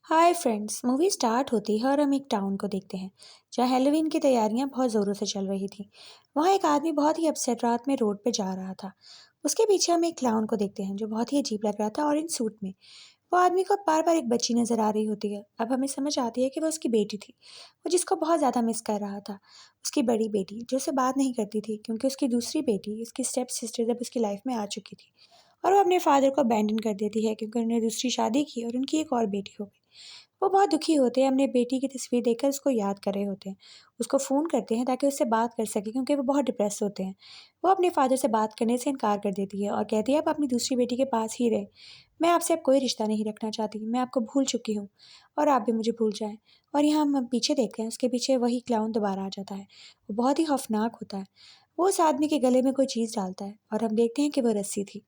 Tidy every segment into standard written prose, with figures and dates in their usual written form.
Hi friends. Movie start होती है और हम एक टाउन को देखते हैं जहाँ हैलोवीन की तैयारियां बहुत ज़ोरों से चल रही थी। वहाँ एक आदमी बहुत ही अपसेट रात में रोड पे जा रहा था। उसके पीछे हम एक क्लाउन को देखते हैं जो बहुत ही अजीब लग रहा था ऑरेंज सूट में। वो आदमी को बार बार एक बच्ची नजर आ रही होती है। अब हमें समझ आती है कि वो उसकी बेटी थी, वो जिसको बहुत ज़्यादा मिस कर रहा था। उसकी बड़ी बेटी जो उससे बात नहीं करती थी क्योंकि उसकी दूसरी बेटी, उसकी स्टेप सिस्टर, जब उसकी लाइफ में आ चुकी थी। और वो अपने फादर को अबैंडन कर देती है क्योंकि उन्होंने दूसरी शादी की और उनकी एक और बेटी हो गई। वो बहुत दुखी होते हैं, अपने बेटी की तस्वीर देखकर उसको याद कर रहे होते हैं। उसको फ़ोन करते हैं ताकि उससे बात कर सकें क्योंकि वो बहुत डिप्रेस होते हैं। वो अपने फादर से बात करने से इनकार कर देती है और कहती है आप अपनी दूसरी बेटी के पास ही रहें। मैं आपसे अब कोई रिश्ता नहीं रखना चाहती, मैं आपको भूल चुकी हूँ और आप भी मुझे भूल जाएँ। और यहाँ हम पीछे देखते हैं, उसके पीछे वही क्लाउन दोबारा आ जाता है। वो बहुत ही खौफनाक होता है। वो उस आदमी के गले में कोई चीज़ डालता है और हम देखते हैं कि वो रस्सी थी।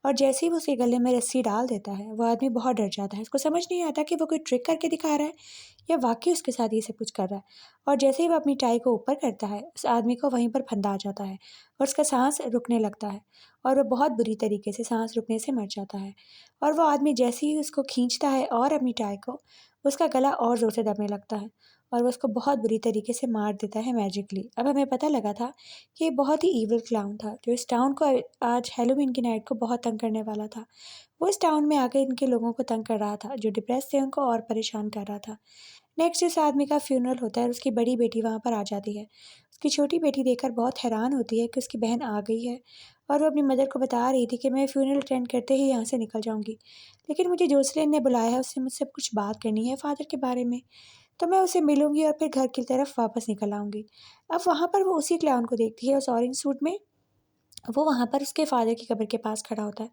और जैसे ही वो उसके गले में रस्सी डाल देता है, वो आदमी बहुत डर जाता है। उसको समझ नहीं आता कि वो कोई ट्रिक करके दिखा रहा है या वाक़ई उसके साथ ये सब कुछ कर रहा है। और जैसे ही वो अपनी टाई को ऊपर करता है, उस आदमी को वहीं पर फंदा आ जाता है और उसका साँस रुकने लगता है और वो बहुत बुरी तरीके से साँस रुकने से मर जाता है। और वो आदमी जैसे ही उसको खींचता है और अपनी टाई को, उसका गला और ज़ोर से दबने लगता है और वो उसको बहुत बुरी तरीके से मार देता है मैजिकली। अब हमें पता लगा था कि ये बहुत ही ईविल क्लाउन था जो इस टाउन को आज हैलोवीन की नाइट को बहुत तंग करने वाला था। वो इस टाउन में आकर इनके लोगों को तंग कर रहा था, जो डिप्रेस थे उनको और परेशान कर रहा था। नेक्स्ट इस आदमी का फ्यूनरल होता है और उसकी बड़ी बेटी वहाँ पर आ जाती है। उसकी छोटी बेटी देखकर बहुत हैरान होती है कि उसकी बहन आ गई है और वो अपनी मदर को बता रही थी कि मैं फ्यूनरल अटेंड करते ही यहाँ से निकल जाऊँगी। लेकिन मुझे जोसेलिन ने बुलाया है, उससे मुझसे कुछ बात करनी है फादर के बारे में, तो मैं उसे मिलूँगी और फिर घर की तरफ वापस निकल आऊँगी। अब वहाँ पर वो उसी क्लाउन को देखती है उस ऑरेंज सूट में। वो वहाँ पर उसके फ़ादर की कब्र के पास खड़ा होता है।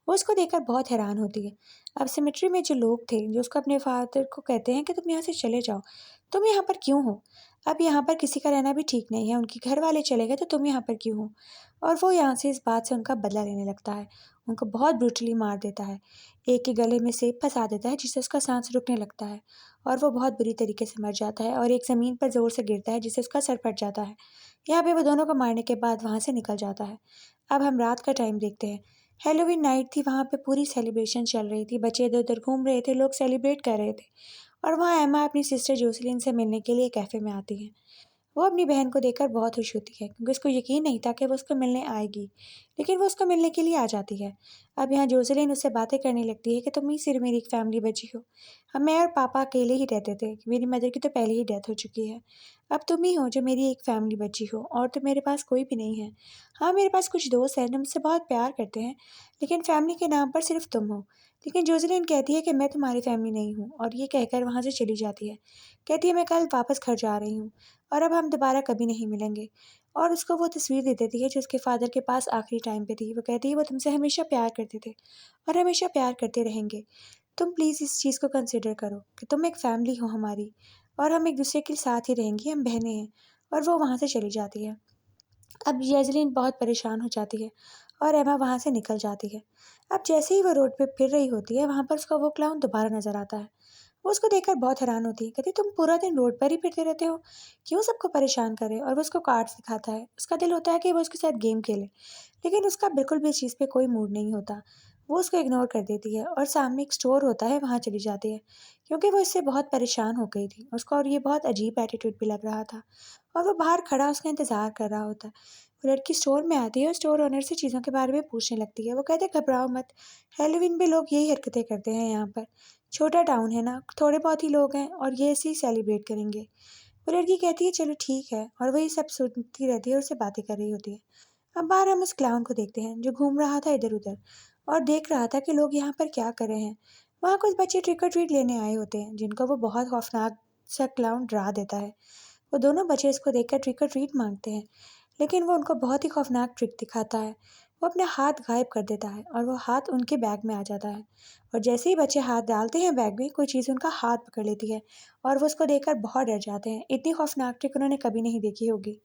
वो उसको देखकर बहुत हैरान होती है। अब सिमेट्री में जो लोग थे, जो उसको अपने फ़ादर को कहते हैं कि तुम यहाँ से चले जाओ, तुम यहाँ पर क्यों हो? अब यहाँ पर किसी का रहना भी ठीक नहीं है, उनके घर वाले चले गए तो तुम यहाँ पर क्यों हो? और वो यहाँ से इस बात से उनका बदला लेने लगता है। उनको बहुत ब्रूटली मार देता है। एक के गले में सेब फँसा देता है जिससे उसका साँस रुकने लगता है और वो बहुत बुरी तरीके से मर जाता है और एक ज़मीन पर ज़ोर से गिरता है जिससे उसका सर फट जाता है। यहाँ पे वो दोनों को मारने के बाद वहाँ से निकल जाता है। अब हम रात का टाइम देखते हैं। हैलोवीन नाइट थी, वहाँ पे पूरी सेलिब्रेशन चल रही थी, बच्चे इधर-उधर घूम रहे थे, लोग सेलिब्रेट कर रहे थे। और वहाँ एम्मा अपनी सिस्टर जोसेलिन से मिलने के लिए कैफ़े में आती है। वो अपनी बहन को देखकर बहुत खुश होती है क्योंकि उसको यकीन नहीं था कि वो उसको मिलने आएगी, लेकिन वो उसको मिलने के लिए आ जाती है। अब यहाँ जोसेलिन उससे बातें करने लगती है कि तुम ही सिर्फ मेरी एक फैमिली बची हो। हम मैं और पापा अकेले ही रहते थे, मेरी मदर की तो पहले ही डेथ हो चुकी है। अब तुम ही हो जो मेरी एक फैमिली बची हो और तो मेरे पास कोई भी नहीं है। हाँ, मेरे पास कुछ दोस्त हैं जो मुझसे बहुत प्यार करते हैं, लेकिन फैमिली के नाम पर सिर्फ तुम हो। लेकिन जोसेलिन कहती है कि मैं तुम्हारी फैमिली नहीं हूँ और ये कहकर वहाँ से चली जाती है। कहती है मैं कल वापस घर जा रही हूँ और अब हम दोबारा कभी नहीं मिलेंगे। और उसको वो तस्वीर दे देती है जो उसके फ़ादर के पास आखिरी टाइम पे थी। वो कहती है वो तुमसे हमेशा प्यार करते थे और हमेशा प्यार करते रहेंगे। तुम प्लीज़ इस चीज़ को कंसिडर करो कि तुम एक फ़ैमिली हो हमारी और हम एक-दूसरे के साथ ही रहेंगी, हम बहनें हैं। और वो वहाँ से चली जाती है। अब येज़लिन बहुत परेशान हो जाती है और एमा वहाँ से निकल जाती है। अब जैसे ही वो रोड पे फिर रही होती है, वहाँ पर उसका वो क्लाउन दोबारा नज़र आता है। वो उसको देखकर बहुत हैरान होती है, कहती है तुम पूरा दिन रोड पर ही फिरते रहते हो, क्यों सबको परेशान करे? और वो उसको कार्ड्स दिखाता है। उसका दिल होता है कि वो उसके साथ गेम खेले, लेकिन उसका बिल्कुल भी इस चीज़ पे कोई मूड नहीं होता। वो उसको इग्नोर कर देती है और सामने एक स्टोर होता है, वहाँ चली जाती है, क्योंकि वो इससे बहुत परेशान हो गई थी। उसको और ये बहुत अजीब एटीट्यूड भी लग रहा था और वो बाहर खड़ा उसका इंतज़ार कर रहा होता है। वो लड़की स्टोर में आती है और स्टोर ओनर से चीज़ों के बारे में पूछने लगती है। वो कहते हैं घबराओ मत, हैलोवीन पे लोग यही हरकतें करते हैं यहाँ पर। छोटा टाउन है ना, थोड़े बहुत ही लोग हैं और ये ऐसे ही सेलिब्रेट करेंगे। वो लड़की कहती है चलो ठीक है और वही सब सुनती रहती है और उससे बातें कर रही होती है। अब बाहर हम उस क्लाउन को देखते हैं जो घूम रहा था इधर-उधर और देख रहा था कि लोग यहाँ पर क्या कर रहे हैं। वहाँ कुछ बच्चे ट्रिक और ट्रीट लेने आए होते हैं जिनको वो बहुत खौफनाक सा क्लाउन डरा देता है। वो दोनों बच्चे इसको देखकर ट्रिक और ट्रीट मांगते हैं, लेकिन वो उनको बहुत ही खौफनाक ट्रिक दिखाता है। वो अपना हाथ गायब कर देता है और वो हाथ उनके बैग में आ जाता है और जैसे ही बच्चे हाथ डालते हैं बैग में, कोई चीज़ उनका हाथ पकड़ लेती है और वो उसको देखकर बहुत डर जाते हैं। इतनी खौफनाक ट्रिक उन्होंने कभी नहीं देखी होगी।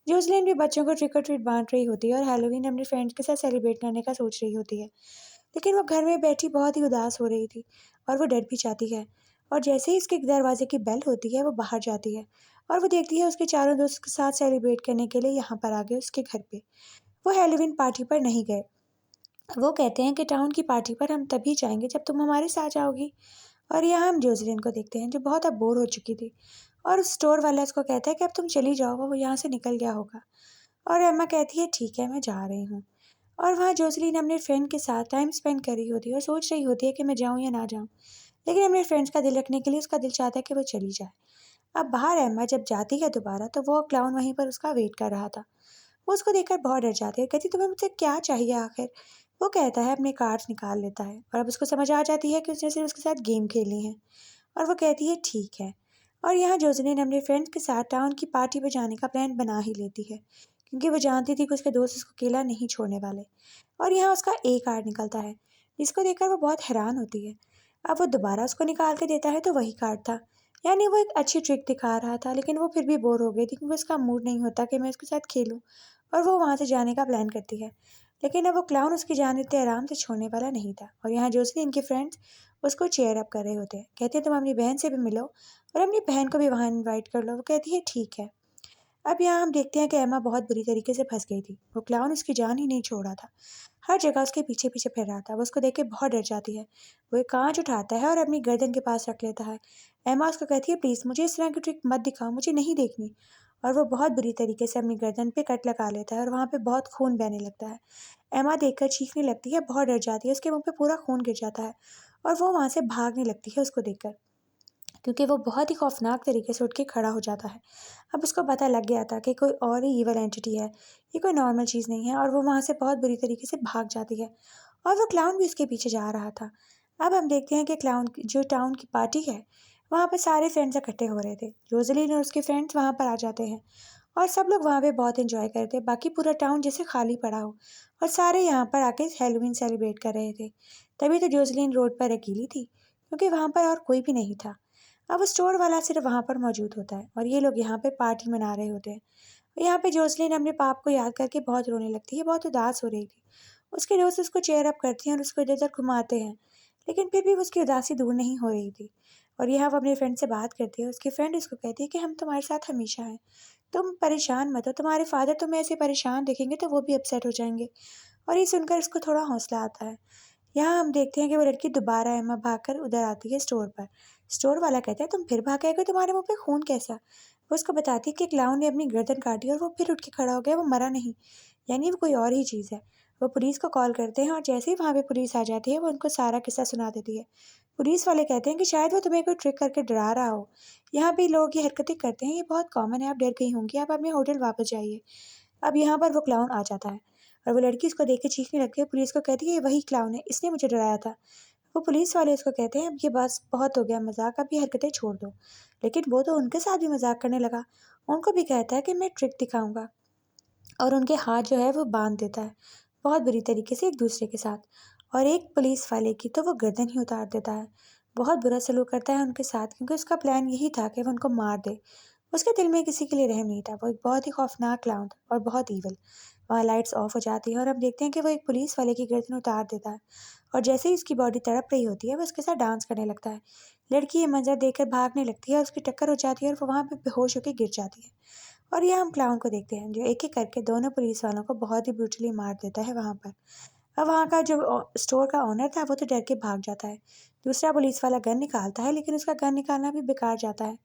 न्यूज़ीलैंड भी बच्चों को ट्रिक और ट्रीट बाँट रही होती है और हैलोवीन अपने फ्रेंड्स के साथ सेलिब्रेट करने का सोच रही होती है। लेकिन वो घर में बैठी बहुत ही उदास हो रही थी और वो डर भी जाती है। और जैसे ही उसके दरवाज़े की बेल होती है, वो बाहर जाती है और वो देखती है उसके चारों दोस्त उसके साथ सेलिब्रेट करने के लिए यहाँ पर आ गए उसके घर पे। वो हैलोवीन पार्टी पर नहीं गए। वो कहते हैं कि टाउन की पार्टी पर हम तभी जाएँगे जब तुम हमारे साथ जाओगी। और यहाँ हम जोसेलिन को देखते हैं जो बहुत अब बोर हो चुकी थी, और उस स्टोर वाला उसको कहता है कि अब तुम चली जाओ, वो यहाँ से निकल गया होगा। और एम्मा कहती है ठीक है, मैं जा रही हूँ। और वहाँ जोसेलिन अपने फ्रेंड के साथ टाइम स्पेंड कर रही होती है और सोच रही होती है कि मैं जाऊँ या ना जाऊँ, लेकिन अपने फ्रेंड्स का दिल रखने के लिए उसका दिल चाहता है कि वो चली जाए। अब बाहर एम्मा जब जाती है दोबारा, तो वो क्लाउन वहीं पर उसका वेट कर रहा था। वो उसको देखकर बहुत डर जाती है, कहती तुम्हें मुझसे क्या चाहिए आखिर। वो कहता है अपने कार्ड्स निकाल लेता है, और अब उसको समझ आ जाती है कि उसने सिर्फ उसके साथ गेम खेली है। और वो कहती है ठीक है। और यहाँ जोसेलिन अपने फ्रेंड्स के साथ टाउन की पार्टी पर जाने का प्लान बना ही लेती है, क्योंकि वो जानती थी कि उसके दोस्त उसको अकेला नहीं छोड़ने वाले। और यहाँ उसका एक कार्ड निकलता है, जिसको देखकर वो बहुत हैरान होती है। अब वो दोबारा उसको निकाल के देता है तो वही कार्ड था। यानी वो एक अच्छी ट्रिक दिखा रहा था, लेकिन वो फिर भी बोर हो गई थी क्योंकि उसका मूड नहीं होता कि मैं उसके साथ खेलूं। और वो वहाँ से जाने का प्लान करती है, लेकिन अब वो क्लाउन उसकी जान इतने आराम से छोड़ने वाला नहीं था। और यहाँ जोसेलिन के फ्रेंड्स उसको चेयर अप कर रहे होते हैं, कहते हैं तुम अपनी बहन से भी मिलो और अपनी बहन को भी वहाँ इनवाइट कर लो। वो कहती है ठीक है। अब यहाँ हम देखते हैं कि एम्मा बहुत बुरी तरीके से फंस गई थी। वो क्लाउन उसकी जान ही नहीं छोड़ रहा था, हर जगह उसके पीछे पीछे फिर रहा था। वो उसको देख के बहुत डर जाती है। वो एक कांच उठाता है और अपनी गर्दन के पास रख लेता है। एम्मा उसको कहती है प्लीज़ मुझे इस तरह की ट्रिक मत दिखाओ, मुझे नहीं देखनी। और वो बहुत बुरी तरीके से अपनी गर्दन पे कट लगा लेता है और वहाँ पे बहुत खून बहने लगता है। एम्मा देखकर चीखने लगती है, बहुत डर जाती है, उसके मुंह पे पूरा खून गिर जाता है। और वो वहाँ से भागने लगती है उसको देखकर, क्योंकि वो बहुत ही खौफनाक तरीके से उठ के खड़ा हो जाता है। अब उसको पता लग गया था कि कोई और ही ईवल एंटिटी है, ये कोई नॉर्मल चीज़ नहीं है, और वो वहाँ से बहुत बुरी तरीके से भाग जाती है। और वो क्लाउन भी उसके पीछे जा रहा था। अब हम देखते हैं कि क्लाउन जो टाउन की पार्टी है, वहाँ पर सारे फ्रेंड्स इकट्ठे हो रहे थे। रोज़लिन और उसके फ्रेंड्स वहाँ पर आ जाते हैं और सब लोग वहाँ पे बहुत एंजॉय करते हैं। बाकी पूरा टाउन जैसे खाली पड़ा हो, और सारे यहाँ पर आके हैलोवीन सेलिब्रेट कर रहे थे। तभी तो जोसेलिन रोड पर अकेली थी, क्योंकि वहाँ पर और कोई भी नहीं था। अब स्टोर वाला सिर्फ वहाँ पर मौजूद होता है और ये लोग यहाँ पे पार्टी मना रहे होते हैं। यहाँ पे जोसलिन अपने पाप को याद करके बहुत रोने लगती है, बहुत उदास हो रही थी। उसके दोस्त उसको चेयर अप करती हैं और उसको इधर उधर घुमाते हैं, लेकिन फिर भी उसकी उदासी दूर नहीं हो रही थी। और यहाँ वो अपने फ्रेंड से बात करती है। उसकी फ्रेंड उसको कहती है कि हम तुम्हारे साथ हमेशा हैं, तुम परेशान मत हो, तुम्हारे फादर तुम्हें ऐसे परेशान देखेंगे तो वो भी अपसेट हो जाएंगे। और ये सुनकर उसको थोड़ा हौसला आता है। यहाँ हम देखते हैं कि वो लड़की दोबारा एम्मा भागकर उधर आती है स्टोर पर। स्टोर वाला कहता है तुम फिर भाग गए, तुम्हारे मुंह पे खून कैसा। वो उसको बताती है कि क्लाउन ने अपनी गर्दन काटी और वो फिर उठ के खड़ा हो गया, वो मरा नहीं, यानी वो कोई और ही चीज़ है। वो पुलिस को कॉल करते हैं और जैसे ही वहाँ पे पुलिस आ जाती है वो उनको सारा किस्सा सुना देती है। पुलिस वाले कहते हैं कि शायद वो तुम्हें कोई ट्रिक करके डरा रहा हो। यहाँ भी लोग ये हरकतें करते हैं, ये बहुत कॉमन है, आप डर गई होंगी, आप अपने होटल वापस जाइए। अब यहाँ पर वो क्लाउन आ जाता है और वो लड़की उसको देख के चीखने लगती है। पुलिस को कहती है ये वही क्लाउन है, इसने मुझे डराया था। वो पुलिस वाले उसको कहते हैं अब ये बस बहुत हो गया मजाक, अब ये हरकतें छोड़ दो। लेकिन वो तो उनके साथ भी मजाक करने लगा। उनको भी कहता है कि मैं ट्रिक दिखाऊंगा, और उनके हाथ जो है वो बांध देता है बहुत बुरी तरीके से एक दूसरे के साथ। और एक पुलिस वाले की तो वो गर्दन ही उतार देता है। बहुत बुरा सलूक करता है उनके साथ, क्योंकि उसका प्लान यही था कि वो उनको मार दे। उसके दिल में किसी के लिए रहम नहीं था, वो एक बहुत ही खौफनाक क्लाउन था और बहुत ईवल। वहाँ लाइट्स ऑफ हो जाती हैं और हम देखते हैं कि वो एक पुलिस वाले की गर्दन उतार देता है, और जैसे ही उसकी बॉडी तड़प रही होती है वो उसके साथ डांस करने लगता है। लड़की ये मंजर देखकर भागने लगती है, उसकी टक्कर हो जाती है और वो वहाँ पे बेहोश होकर गिर जाती है। और यहाँ हम क्लाउन को देखते हैं जो एक एक करके दोनों पुलिस वालों को बहुत ही ब्रूटली मार देता है वहाँ पर। अब वहाँ का जो स्टोर का ओनर था वो तो डर के भाग जाता है। दूसरा पुलिस वाला गन निकालता है, लेकिन उसका गन निकालना भी बेकार जाता है,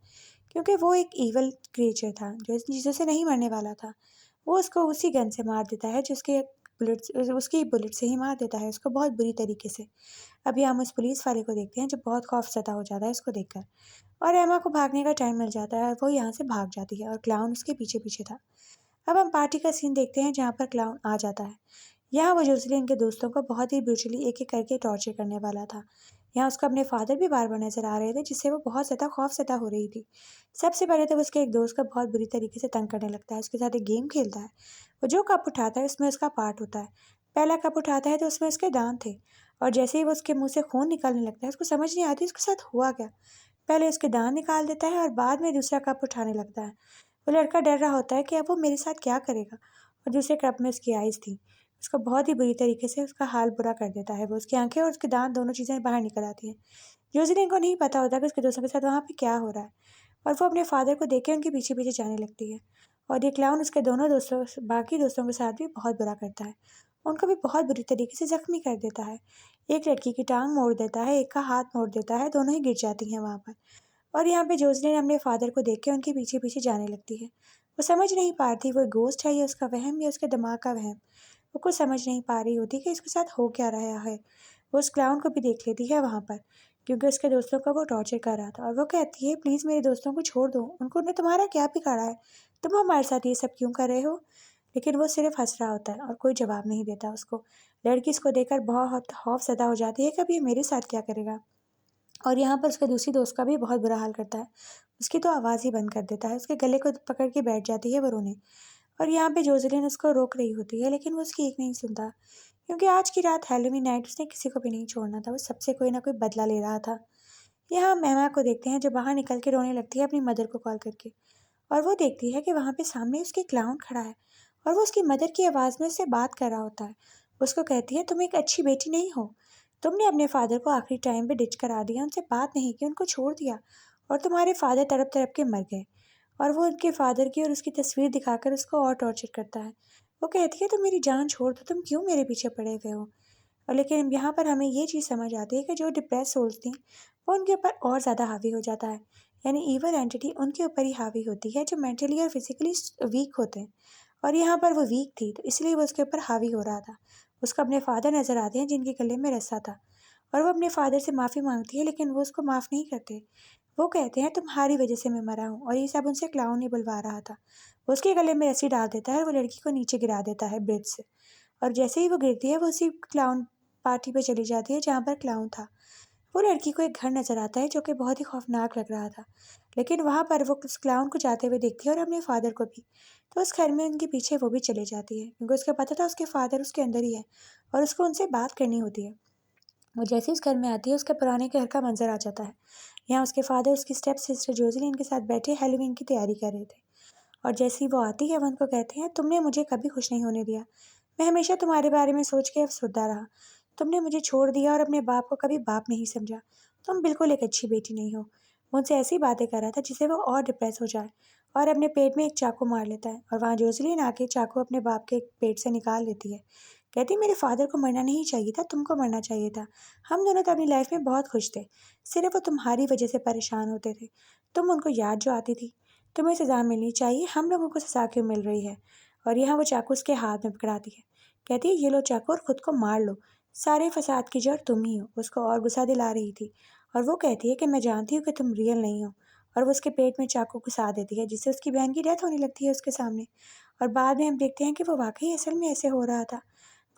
क्योंकि वो एक ईवल क्रिएचर था जो इस चीज़ों से नहीं मरने वाला था। वो उसको उसी गन से मार देता है, जिसके बुलेट्स उसकी बुलेट से ही मार देता है उसको बहुत बुरी तरीके से। अभी हम उस पुलिस वाले को देखते हैं जो बहुत खौफज़दा हो जाता है इसको देखकर। और एमा को भागने का टाइम मिल जाता है और वो यहाँ से भाग जाती है और क्लाउन उसके पीछे पीछे था। अब हम पार्टी का सीन देखते हैं जहाँ पर क्लाउन आ जाता है। यहाँ वो जोसेलिन के दोस्तों को बहुत ही ब्रूटली एक एक करके टॉर्चर करने वाला था। यहाँ उसको अपने फादर भी बार बार नजर आ रहे थे, जिससे वो बहुत ज़्यादा खौफज़दा हो रही थी। सबसे पहले तो वो उसके एक दोस्त का बहुत बुरी तरीके से तंग करने लगता है, उसके साथ एक गेम खेलता है। वो जो कप उठाता है उसमें उसका पार्ट होता है। पहला कप उठाता है तो उसमें उसके दांत थे, और जैसे ही वो उसके मुंह से खून निकलने लगता है उसको समझ नहीं आती उसके साथ हुआ क्या। पहले उसके दांत निकाल देता है और बाद में दूसरा कप उठाने लगता है। वो लड़का डर रहा होता है कि अब वो मेरे साथ क्या करेगा, और दूसरे कप में उसकी आइज़ थी। उसको बहुत ही बुरी तरीके से उसका हाल बुरा कर देता है। वो उसकी आंखें और उसके दांत दोनों चीज़ें बाहर निकल आती हैं। योज़िन को नहीं पता होता कि उसके दोस्तों के साथ वहाँ पे क्या हो रहा है, और वो अपने फादर को देख के उनके पीछे पीछे जाने लगती है। और ये क्लाउन उसके दोनों दोस्तों बाकी दोस्तों के साथ भी बहुत बुरा करता है। उनको भी बहुत बुरी तरीके से ज़ख्मी कर देता है। एक लड़की की टाँग मोड़ देता है, एक का हाथ मोड़ देता है, दोनों ही गिर जाती हैं वहाँ पर। और यहाँ पे जोसेलिन अपने फ़ादर को देख के उनके पीछे-पीछे जाने लगती है। वो समझ नहीं पा रही थी वो घोस्ट है या उसका वहम या उसके दिमाग का वहम। वो कुछ समझ नहीं पा रही होती कि इसके साथ हो क्या रहा है। वो उस क्लाउन को भी देख लेती है वहाँ पर, क्योंकि उसके दोस्तों का वो टॉर्चर कर रहा था और वो कहती है, प्लीज़ मेरे दोस्तों को छोड़ दो, उन्होंने तुम्हारा क्या बिगाड़ा है? तुम हमारे साथ ये सब क्यों कर रहे हो? लेकिन वो सिर्फ़ हँस रहा होता है और कोई जवाब नहीं देता उसको। लड़की इसको देखकर बहुत खौफ़ज़दा हो जाती है कि अब ये मेरे साथ क्या करेगा? और यहाँ पर उसके दूसरी दोस्त का भी बहुत बुरा हाल करता है। उसकी तो आवाज़ ही बंद कर देता है, उसके गले को पकड़ के बैठ जाती है वो रोने। और यहाँ पे जोसेलिन उसको रोक रही होती है, लेकिन वो उसकी एक नहीं सुनता, क्योंकि आज की रात हैलोवीन नाइट उसने किसी को भी नहीं छोड़ना था, वो सबसे कोई ना कोई बदला ले रहा था। यहाँ हम एमा को देखते हैं जो बाहर निकल के रोने लगती है अपनी मदर को कॉल करके। और वो देखती है कि वहाँ पे सामने उसके क्लाउन खड़ा है और वो उसकी मदर की आवाज़ में उससे बात कर रहा होता है। उसको कहती है, तुम एक अच्छी बेटी नहीं हो। तुमने अपने फादर को आखिरी टाइम पे डिच करा दिया, उनसे बात नहीं की, उनको छोड़ दिया और तुम्हारे फादर तड़प तड़प के मर गए। और वो उनके फादर की और उसकी तस्वीर दिखाकर उसको और टॉर्चर करता है। वो कहती है, तुम मेरी जान छोड़ दो, तुम क्यों मेरे पीछे पड़े हुए हो? और लेकिन यहाँ पर हमें ये चीज़ समझ आती है कि जो डिप्रेस सोल्स थी वो उनके ऊपर और ज़्यादा हावी हो जाता है। यानी ईवल एंटिटी उनके ऊपर ही हावी होती है जो मेंटली और फिजिकली वीक होते हैं। और यहाँ पर वो वीक थी तो इसलिए वो उसके ऊपर हावी हो रहा था। उसको अपने फादर नज़र आते हैं जिनके गले में रस्सा था और वो अपने फादर से माफ़ी मांगती है, लेकिन वो उसको माफ़ नहीं करते। वो कहते हैं, तुम्हारी वजह से मैं मरा हूँ, और ये सब उनसे क्लाउन ही बुलवा रहा था। वो उसके गले में रस्सी डाल देता है और वो लड़की को नीचे गिरा देता है ब्रिज से। और जैसे ही वो गिरती है वो उसी क्लाउन पार्टी पे चली जाती है जहाँ पर क्लाउन था। वो लड़की को एक घर नज़र आता है जो कि बहुत ही खौफनाक लग रहा था। लेकिन वहाँ पर वो उस क्लाउन को जाते हुए देखती है और अपने फादर को भी। तो उस घर में उनके पीछे वो भी चली जाती है, क्योंकि उसको पता था उसके फादर उसके अंदर ही है और उसको उनसे बात करनी होती है। वो जैसे ही उस घर में आती है उसके पुराने घर का मंजर आ जाता है। यहाँ उसके फादर उसकी स्टेप सिस्टर जोसेलिन के साथ बैठे हैलोवीन की तैयारी कर रहे थे। और जैसे ही वो आती है वो उनको कहते हैं, तुमने मुझे कभी खुश नहीं होने दिया। मैं हमेशा तुम्हारे बारे में सोच के अफसरदा रहा। तुमने मुझे छोड़ दिया और अपने बाप को कभी बाप नहीं समझा। तुम बिल्कुल एक अच्छी बेटी नहीं हो। वो उनसे ऐसी बातें कर रहा था जिससे वो और डिप्रेस हो जाए और अपने पेट में एक चाकू मार लेता है। और वहाँ जोसेलिन आके चाकू अपने बाप के पेट से निकाल लेती है। कहती, मेरे फादर को मरना नहीं चाहिए था, तुमको मरना चाहिए था। हम दोनों तो अपनी लाइफ में बहुत खुश थे। सिर्फ वो तुम्हारी वजह से परेशान होते थे। तुम उनको याद जो आती थी। तुम्हें सज़ा मिलनी चाहिए, हम लोगों को सज़ा क्यों मिल रही है? और यहाँ वो चाकू उसके हाथ में पकड़ाती है। कहती है, ये लो चाकू और खुद को मार लो। सारे फसाद की जड़ तुम ही हो। उसको और गुस्सा दिला रही थी। और वो कहती है कि मैं जानती हूँ कि तुम रियल नहीं हो। और वो उसके पेट में चाकू घुसा देती है, जिससे उसकी बहन की डेथ होने लगती है उसके सामने। और बाद में हम देखते हैं कि वो वाक़ई असल में ऐसे हो रहा था।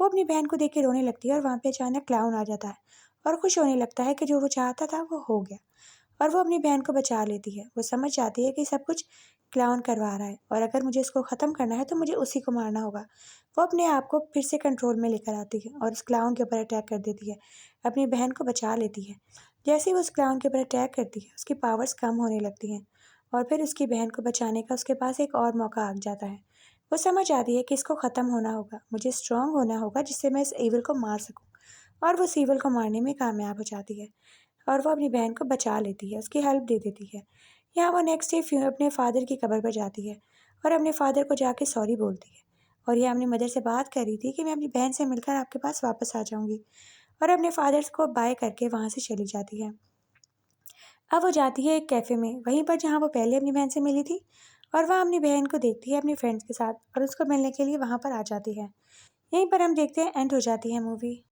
वो अपनी बहन को देख के रोने लगती है और वहाँ पे अचानक क्लाउन आ जाता है और खुश होने लगता है कि जो वो चाहता था वो हो गया। और वो अपनी बहन को बचा लेती है। वो समझ जाती है कि सब कुछ क्लाउन करवा रहा है और अगर मुझे इसको ख़त्म करना है तो मुझे उसी को मारना होगा। वो अपने आप को फिर से कंट्रोल में लेकर आती है और उस क्लाउन के ऊपर अटैक कर देती है। अपनी बहन को बचा लेती है। जैसे ही वो उस क्लाउन के ऊपर अटैक करती है, उसकी पावर्स कम होने लगती हैं और फिर उसकी बहन को बचाने का उसके पास एक और मौका आ जाता है। वो समझ आती है कि इसको ख़त्म होना होगा, मुझे स्ट्रॉन्ग होना होगा जिससे मैं इस ईविल को मार सकूँ। और वो उस ईविल को मारने में कामयाब हो जाती है और वो अपनी बहन को बचा लेती है, उसकी हेल्प दे देती है। यहाँ वो नेक्स्ट डे अपने फादर की कब्र पर जाती है और अपने फादर को जाके सॉरी बोलती है। और ये अपनी मदर से बात कर रही थी कि मैं अपनी बहन से मिलकर आपके पास वापस आ जाऊँगी, और अपने फादर को बाय करके वहाँ से चली जाती है। अब वो जाती है एक कैफ़े में, वहीं पर जहाँ वो पहले अपनी बहन से मिली थी, और वहाँ अपनी बहन को देखती है अपनी फ्रेंड्स के साथ और उसको मिलने के लिए वहाँ पर आ जाती है। यहीं पर हम देखते हैं एंड हो जाती है मूवी।